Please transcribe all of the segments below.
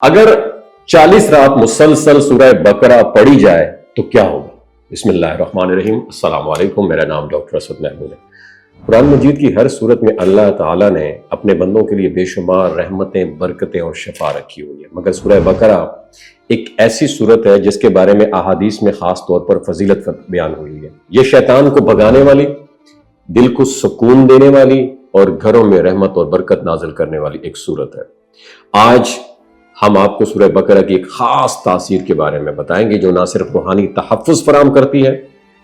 اگر 40 رات مسلسل سورہ بقرہ پڑھی جائے تو کیا ہوگا؟ بسم اللہ الرحمن الرحیم۔ السلام علیکم، میرا نام ڈاکٹر اسد محمود ہے۔ قرآن مجید کی ہر صورت میں اللہ تعالیٰ نے اپنے بندوں کے لیے بے شمار رحمتیں، برکتیں اور شفا رکھی ہوئی ہے، مگر سورہ بقرہ ایک ایسی صورت ہے جس کے بارے میں احادیث میں خاص طور پر فضیلت بیان ہوئی ہے۔ یہ شیطان کو بھگانے والی، دل کو سکون دینے والی اور گھروں میں رحمت اور برکت نازل کرنے والی ایک صورت ہے۔ آج ہم آپ کو سورہ بقرہ کی ایک خاص تاثیر کے بارے میں بتائیں گے جو نہ صرف روحانی تحفظ فراہم کرتی ہے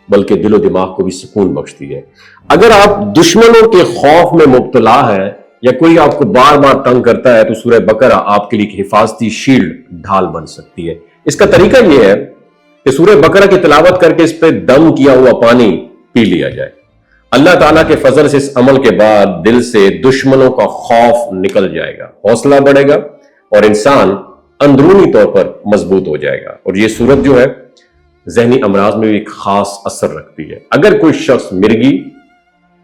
بلکہ دل و دماغ کو بھی سکون بخشتی ہے۔ اگر آپ دشمنوں کے خوف میں مبتلا ہیں یا کوئی آپ کو بار بار تنگ کرتا ہے تو سورہ بقرہ آپ کے لیے ایک حفاظتی شیلڈ، ڈھال بن سکتی ہے۔ اس کا طریقہ یہ ہے کہ سورہ بقرہ کی تلاوت کر کے اس پہ دم کیا ہوا پانی پی لیا جائے۔ اللہ تعالیٰ کے فضل سے اس عمل کے بعد دل سے دشمنوں کا خوف نکل جائے گا، حوصلہ بڑھے گا اور انسان اندرونی طور پر مضبوط ہو جائے گا۔ اور یہ صورت جو ہے ذہنی امراض میں بھی ایک خاص اثر رکھتی ہے۔ اگر کوئی شخص مرگی،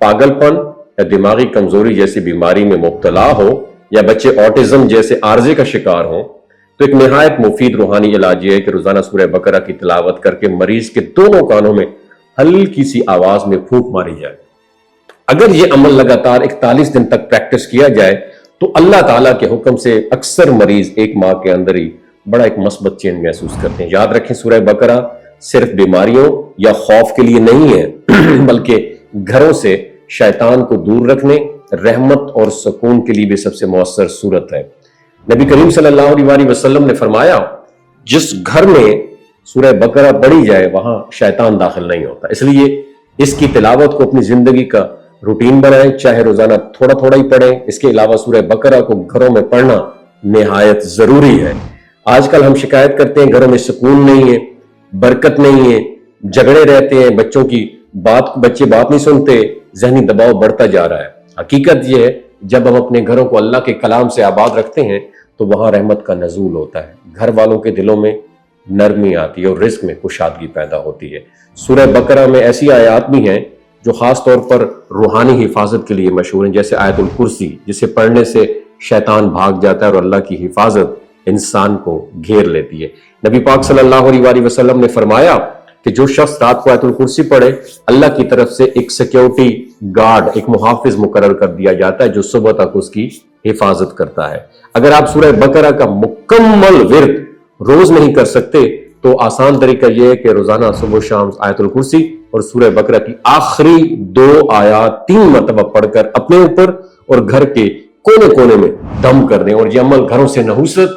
پاگل پن یا دماغی کمزوری جیسی بیماری میں مبتلا ہو یا بچے آٹزم جیسے عارضے کا شکار ہوں تو ایک نہایت مفید روحانی علاج یہ ہے کہ روزانہ سورہ بقرہ کی تلاوت کر کے مریض کے دونوں کانوں میں ہلکی سی آواز میں پھونک ماری جائے۔ اگر یہ عمل لگاتار 41 دن تک پریکٹس کیا جائے تو اللہ تعالیٰ کے حکم سے اکثر مریض ایک ماہ کے اندر ہی بڑا ایک مثبت چینج محسوس کرتے ہیں۔ یاد رکھیں سورہ بقرہ صرف بیماریوں یا خوف کے لیے نہیں ہے بلکہ گھروں سے شیطان کو دور رکھنے، رحمت اور سکون کے لیے بھی سب سے مؤثر صورت ہے۔ نبی کریم صلی اللہ علیہ وسلم نے فرمایا جس گھر میں سورہ بقرہ پڑھی جائے وہاں شیطان داخل نہیں ہوتا۔ اس لیے اس کی تلاوت کو اپنی زندگی کا روٹین بنائیں، چاہے روزانہ تھوڑا تھوڑا ہی پڑھیں۔ اس کے علاوہ سورہ بقرہ کو گھروں میں پڑھنا نہایت ضروری ہے۔ آج کل ہم شکایت کرتے ہیں گھروں میں سکون نہیں ہے، برکت نہیں ہے، جھگڑے رہتے ہیں، بچے بات نہیں سنتے، ذہنی دباؤ بڑھتا جا رہا ہے۔ حقیقت یہ ہے جب ہم اپنے گھروں کو اللہ کے کلام سے آباد رکھتے ہیں تو وہاں رحمت کا نزول ہوتا ہے، گھر والوں کے دلوں میں نرمی آتی ہے اور رزق میں کشادگی پیدا ہوتی ہے۔ سورہ بقرہ میں ایسی آیات بھی ہیں جو خاص طور پر روحانی حفاظت کے لیے مشہور ہیں، جیسے آیت الکرسی جسے پڑھنے سے شیطان بھاگ جاتا ہے اور اللہ کی حفاظت انسان کو گھیر لیتی ہے۔ نبی پاک صلی اللہ علیہ وسلم نے فرمایا کہ جو شخص رات کو آیت الکرسی پڑھے اللہ کی طرف سے ایک سیکیورٹی گارڈ، ایک محافظ مقرر کر دیا جاتا ہے جو صبح تک اس کی حفاظت کرتا ہے۔ اگر آپ سورہ بقرہ کا مکمل ورد روز نہیں کر سکتے تو آسان طریقہ یہ ہے کہ روزانہ صبح و شام آیت الکرسی اور سورہ بقرہ کی آخری 2 آیات 3 مرتبہ پڑھ کر اپنے اوپر اور گھر کے کونے کونے میں دم کر دیں، اور یہ عمل گھروں سے نحوست،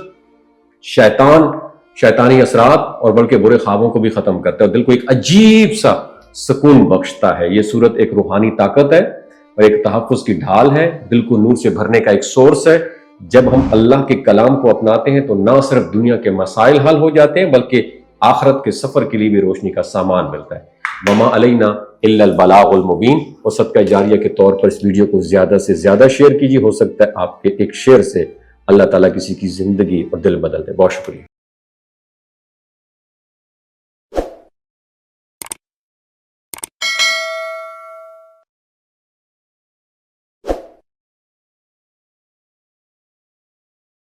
شیطانی اثرات اور بلکہ برے خوابوں کو بھی ختم کرتا ہے اور دل کو ایک عجیب سا سکون بخشتا ہے۔ یہ صورت ایک روحانی طاقت ہے اور ایک تحفظ کی ڈھال ہے، دل کو نور سے بھرنے کا ایک سورس ہے۔ جب ہم اللہ کے کلام کو اپناتے ہیں تو نہ صرف دنیا کے مسائل حل ہو جاتے ہیں بلکہ آخرت کے سفر کے لیے بھی روشنی کا سامان ملتا ہے۔ وما علینا الا البلاغ المبین۔ اور صدقہ جاریہ کے طور پر اس ویڈیو کو زیادہ سے زیادہ شیئر کیجیے، ہو سکتا ہے آپ کے ایک شیئر سے اللہ تعالیٰ کسی کی زندگی اور دل بدل دے۔ بہت شکریہ۔